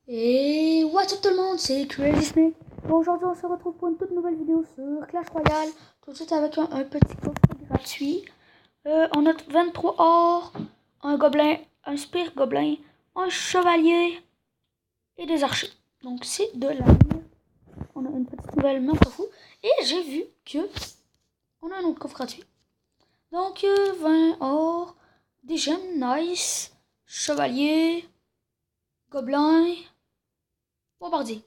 Et what's up tout le monde, c'est Crazy Snake. Aujourd'hui on se retrouve pour une toute nouvelle vidéo sur Clash Royale. Tout de suite avec un petit coffre gratuit. On a 23 or, un gobelin, un spire gobelin, un chevalier et des archers. Donc c'est de la mine. On a une petite nouvelle, mais on s'en fout. Et j'ai vu que on a un autre coffre gratuit. Donc 20 or, des gemmes, nice, chevalier, gobelin, bombardier.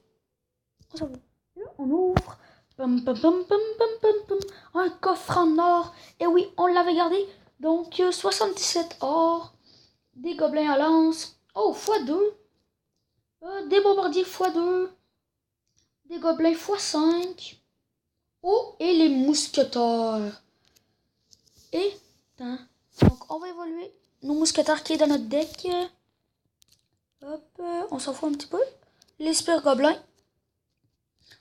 On s'en fout. Là, on ouvre. Pum, pum, pum, pum, pum, pum, pum. Un coffre en or. Et oui, on l'avait gardé. Donc 77 or. Des gobelins à lance. Oh, x2. Des bombardiers x2. Des gobelins x5. Oh, et les mousquetaires. Et, donc on va évoluer nos mousquetaires qui est dans notre deck. Hop, on s'en fout un petit peu. Les spires gobelins.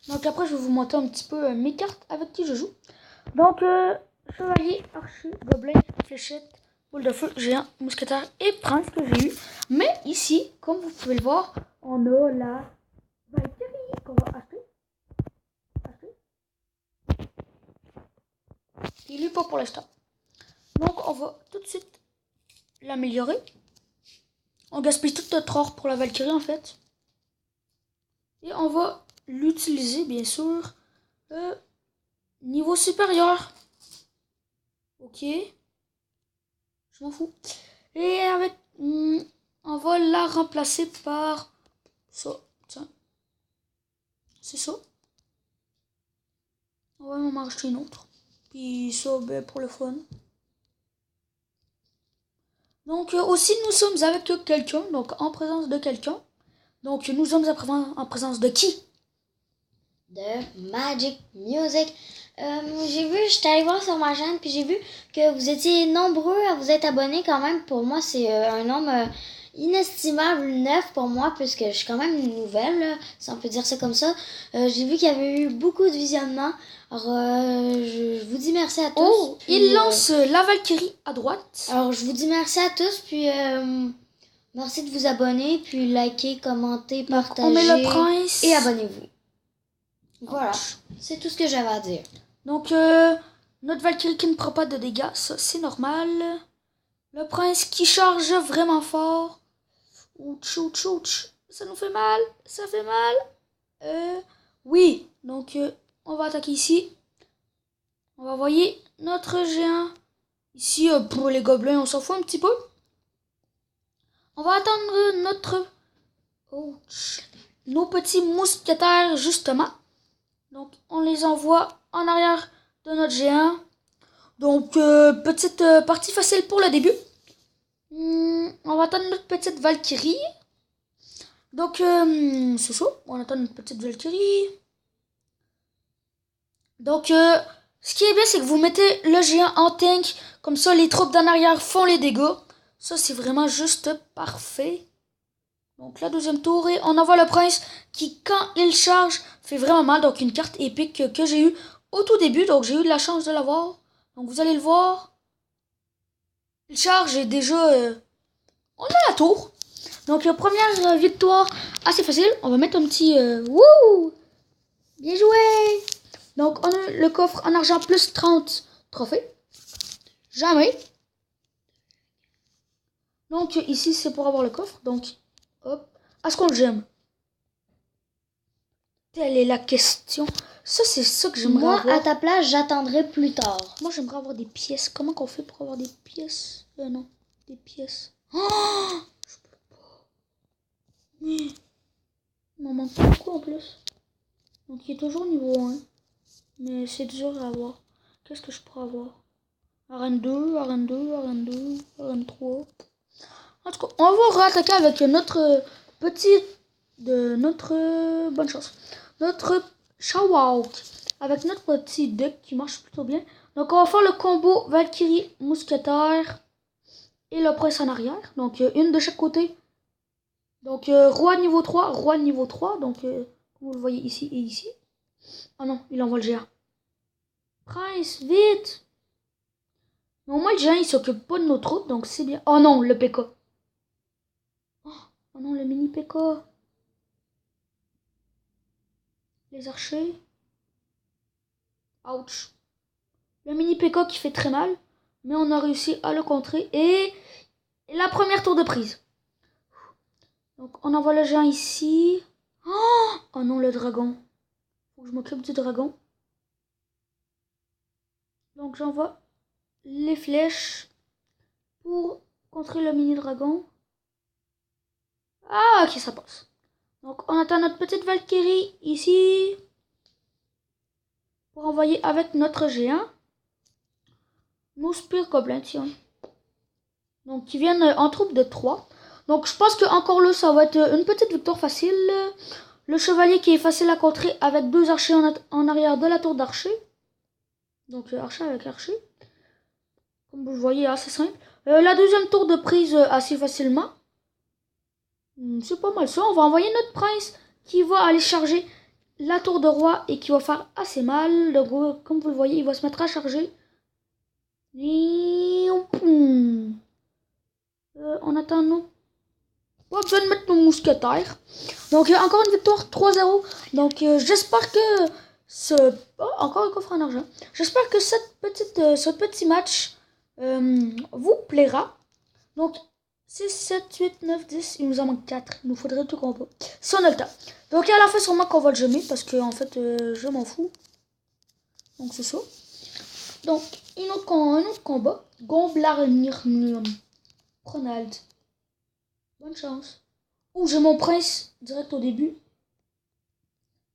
Donc après, je vais vous montrer un petit peu mes cartes avec qui je joue. Donc, chevalier, archer, gobelin, fléchette, boule de feu, géant, mousquetaire et prince que j'ai eu. Mais ici, comme vous pouvez le voir, on a la Valkyrie qu'on va acheter. Il est pas pour l'instant. Donc, on va tout de suite l'améliorer. On gaspille tout notre or pour la Valkyrie en fait. Et on va l'utiliser, bien sûr, niveau supérieur. Ok. Je m'en fous. Et avec... on va la remplacer par ça. Tiens. C'est ça. On va m'en acheter une autre. Puis ça, ben, pour le fun. Donc aussi, nous sommes avec quelqu'un. Donc en présence de quelqu'un. Donc nous sommes en présence de qui? De Magic Music. J'ai vu, j'étais allée voir sur ma chaîne, puis j'ai vu que vous étiez nombreux à vous être abonnés quand même. Pour moi, c'est un nombre inestimable, neuf pour moi, puisque je suis quand même une nouvelle, là, si on peut dire ça comme ça. J'ai vu qu'il y avait eu beaucoup de visionnements. Alors, je vous dis merci à tous. Oh, puis, il lance la Valkyrie à droite. Alors, je vous dis merci à tous, puis merci de vous abonner, puis likez, commentez, partagez. On met le prince. Et abonnez-vous. Voilà, c'est tout ce que j'avais à dire. Donc, notre Valkyrie qui ne prend pas de dégâts, ça c'est normal. Le prince qui charge vraiment fort. Ouch, ouch, ouch. Ça nous fait mal, ça fait mal. Oui, donc on va attaquer ici. On va envoyer notre géant. Ici, pour les gobelins, on s'en fout un petit peu. On va attendre nos petits mousquetaires, justement. Donc, on les envoie en arrière de notre géant. Donc, petite partie facile pour le début. On va attendre notre petite Valkyrie. Donc, c'est ça. On attend notre petite Valkyrie. Donc, ce qui est bien, c'est que vous mettez le géant en tank. Comme ça, les troupes d'en arrière font les dégâts. Ça, c'est vraiment juste parfait. Donc, la deuxième tour. Et on envoie le prince qui, quand il charge, fait vraiment mal. Donc, une carte épique que j'ai eue au tout début. Donc, j'ai eu de la chance de l'avoir. Donc, vous allez le voir. Il charge et déjà, on a la tour. Donc, première victoire assez facile. On va mettre un petit wouh! Bien joué! Donc, on a le coffre en argent plus 30 trophées. Jamais. Donc, ici, c'est pour avoir le coffre. Donc, hop. Est-ce qu'on le gemme? Telle est la question. Ça, c'est ça que j'aimerais avoir. Moi, à ta place, j'attendrai plus tard. Moi, j'aimerais avoir des pièces. Comment qu'on fait pour avoir des pièces? Non, des pièces. Oh! Je peux pas. Il m'en manque beaucoup en plus. Donc, il est toujours niveau 1. Mais c'est dur à avoir. Qu'est-ce que je pourrais avoir? Arène 2, arène 2, arène 2, arène 3. En tout cas, on va réattaquer avec notre bonne chance. Notre Shawalk. Avec notre petit deck qui marche plutôt bien. Donc, on va faire le combo Valkyrie, Mousquetaire et le prince en arrière. Donc, une de chaque côté. Donc, roi niveau 3, roi niveau 3. Donc, comme vous le voyez ici et ici. Oh non, il envoie le géant. Prince, vite! Mais au moins, le géant, il s'occupe pas de nos troupes, donc c'est bien. Oh non, le PK. Oh non, le mini PK. les archers. Ouch. Le mini P.K. qui fait très mal. Mais on a réussi à le contrer. Et la première tour de prise. Donc on envoie le géant ici. Oh non, le dragon. Faut que je m'occupe du dragon. Donc j'envoie les flèches pour contrer le mini dragon. Ah ok, ça passe. Donc on attend notre petite Valkyrie ici. Pour envoyer avec notre géant. Nos Spear Goblins, tiens. Donc qui viennent en troupe de 3. Donc je pense que encore là ça va être une petite victoire facile. Le chevalier qui est facile à contrer avec 2 archers en arrière de la tour d'archer. Donc archer avec archer. Comme vous le voyez, assez simple. La deuxième tour de prise assez facilement. C'est pas mal ça. On va envoyer notre prince qui va aller charger la tour de roi et qui va faire assez mal. Donc, comme vous le voyez, il va se mettre à charger. On attend nous. Pas besoin de mettre nos mousquetaires. Donc encore une victoire 3-0. Donc j'espère que encore un coffre en argent. J'espère que ce petit match vous plaira. Donc 6, 7, 8, 9, 10. Il nous en manque 4. Il nous faudrait tout combat. Si on a le temps. Donc à la fin sûrement qu'on va le gemmer. Parce que en fait je m'en fous. Donc c'est ça. Donc un autre combat. Gomblarnirnium. Ronald. Bonne chance. Oh, j'ai mon prince direct au début.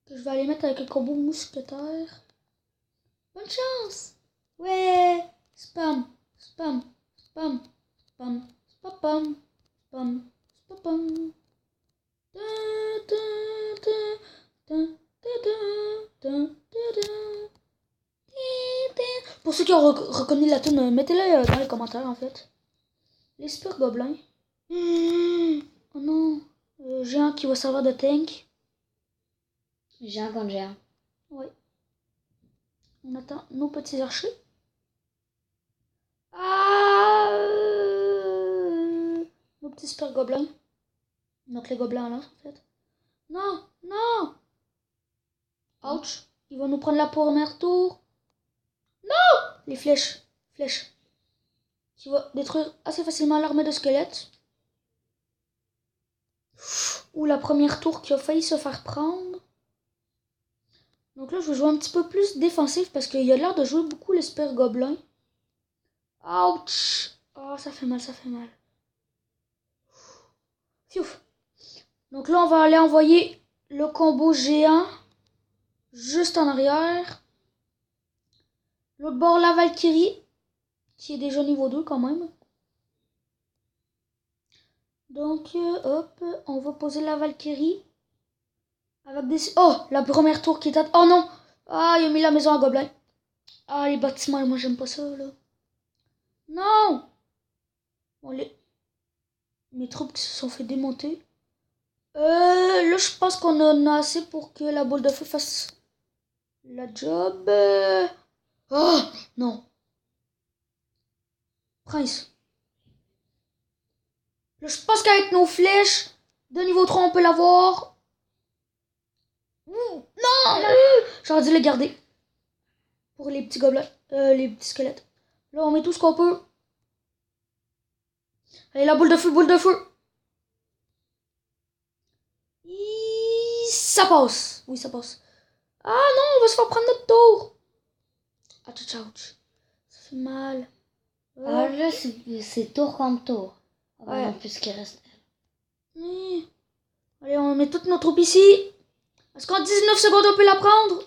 Que je vais aller mettre avec un combo mousquetaire. Bonne chance. Ouais. Spam. Spam. Spam. Spam. Spam. Spam. Spam. Pour ceux qui ont reconnu la tune, mettez-le dans les commentaires en fait. Les Spear Goblins. Oh non. Géant qui va servir de tank. Géant contre géant. Oui. On attend nos petits archers. Ah nos petits Spear Goblins. Donc les gobelins là en fait. Non, non. Ouch. Ils vont nous prendre la première tour. Non. Les flèches. Flèches. Qui va détruire assez facilement l'armée de squelettes. Ou la première tour qui a failli se faire prendre. Donc là, je vais jouer un petit peu plus défensif parce qu'il y a l'air de jouer beaucoup les Spear Goblins. Ouch! Oh, ça fait mal, ça fait mal. Fiouf. Donc là, on va aller envoyer le combo géant juste en arrière. L'autre bord, la Valkyrie, qui est déjà niveau 2 quand même. Donc, hop, on va poser la Valkyrie. Avec des... Oh, la première tour qui date... Oh non! Ah, il a mis la maison à gobelins. Ah, les bâtiments, moi j'aime pas ça, là. Non! Bon, mes troupes qui se sont fait démonter. Là, je pense qu'on en a assez pour que la boule de feu fasse la job. Oh, non. Prince. Là, je pense qu'avec nos flèches de niveau 3, on peut l'avoir. Non! J'aurais dû le garder. Pour les petits gobelins. Les petits squelettes. Là, on met tout ce qu'on peut. Allez, la boule de feu, boule de feu. Ça passe. Oui, ça passe. Ah non, on va se faire prendre notre tour. Ouch, ouch. Ça fait mal. Alors là, c'est tour contre tour. Ouais. En plus ce qui reste. Oui. Allez, on met toutes nos troupes ici. Est-ce qu'en 19 secondes, on peut la prendre?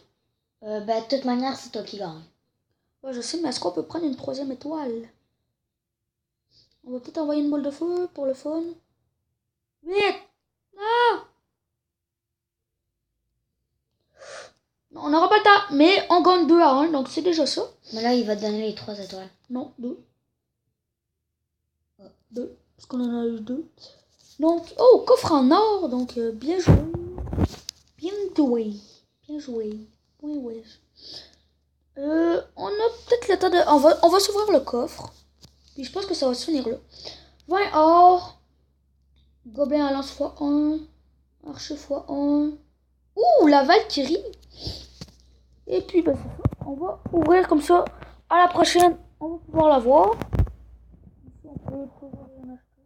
Ben, de toute manière, c'est toi qui gagne. Ouais, je sais, mais est-ce qu'on peut prendre une 3e étoile? On va peut-être envoyer une boule de feu pour le fun. Vite! Non! On n'aura pas le temps, mais on gagne 2-1, donc c'est déjà ça. Mais là, il va te donner les 3 étoiles. Non, 2. 2, parce qu'on en a eu 2. Donc, oh, coffre en or, donc bien joué. Bien joué. Bien joué. Oui, oui. On a peut-être le temps de... On va s'ouvrir le coffre. Puis je pense que ça va se finir là. 20 or. Gobelin à lance x1. Archer x1. Ouh, la Valkyrie. Et puis, bah, c'est ça. On va ouvrir comme ça. À la prochaine, on va pouvoir la voir. Ici, on peut pouvoir en acheter.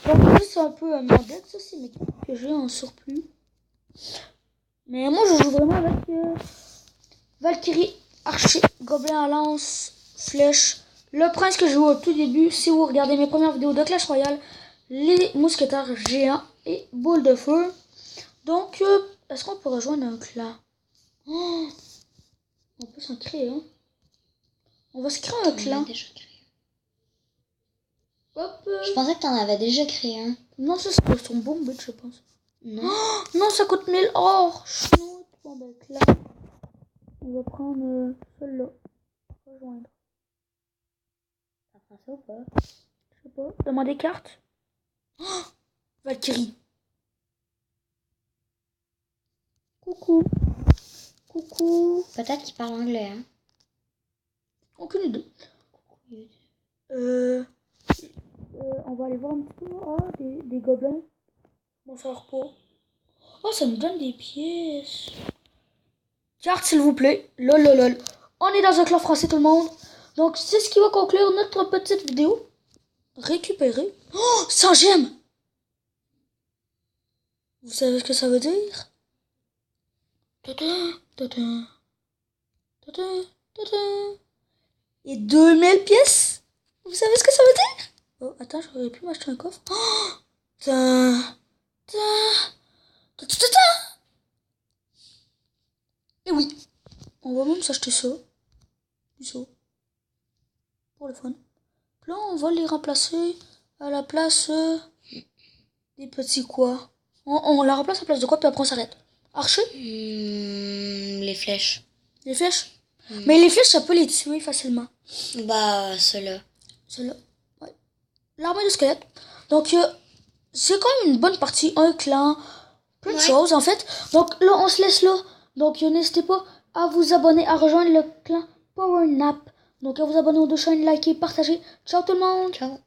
Donc, c'est un peu mon deck. Ça, c'est mes cartes que j'ai en surplus. Mais moi, je joue vraiment avec Valkyrie, Archer, Gobelin à lance, Flèche. Le prince que je joue au tout début, si vous regardez mes premières vidéos de Clash Royale, les mousquetaires géants et boule de feu. Donc, est-ce qu'on peut rejoindre un clan? Oh, on peut s'en créer, hein? On va se créer un clan. Hop. Je pensais que t'en avais déjà créé un. Non, ça c'est pour son bon but, je pense. Non. Oh, non, ça coûte 1000 or. Chenoute. Bon, ben, là, on va prendre celui-là. Rejoindre. Ça prend ça ou pas? Je sais pas. Demander carte. Oh, Valkyrie. Coucou. Coucou. Peut-être qu'il parle anglais, hein? Aucune idée. On va aller voir un petit peu. Ah, des gobelins. Bon, ça sert pas. Oh, ça nous donne des pièces. Carte, s'il vous plaît. Lol, lol, lol. On est dans un clan français, tout le monde. Donc, c'est ce qui va conclure notre petite vidéo. Récupérer. Oh, 100 gemmes. Vous savez ce que ça veut dire? Tadam, tadam, tadam, tadam. Et 2000 pièces. Vous savez ce que ça veut dire? Oh, attends, j'aurais pu m'acheter un coffre. Oh, ta, ta, ta, ta, ta. Et oui, on va même s'acheter ça. Ça. Pour le fun. Là, on va les remplacer à la place des petits quoi. On la remplace à la place de quoi, puis après on s'arrête. Archer? Les flèches. Les flèches? Mais les flèches, ça peut les tuer facilement. Bah, ceux-là. Ceux-là. Ouais. L'armée de squelette. Donc, c'est quand même une bonne partie. Un clan. Plein de choses, en fait. Donc, là, on se laisse là. Donc, n'hésitez pas à vous abonner, à rejoindre le clan Power Nap. Donc, à vous abonner aux deux chaînes, liker, partager. Ciao tout le monde. Ciao.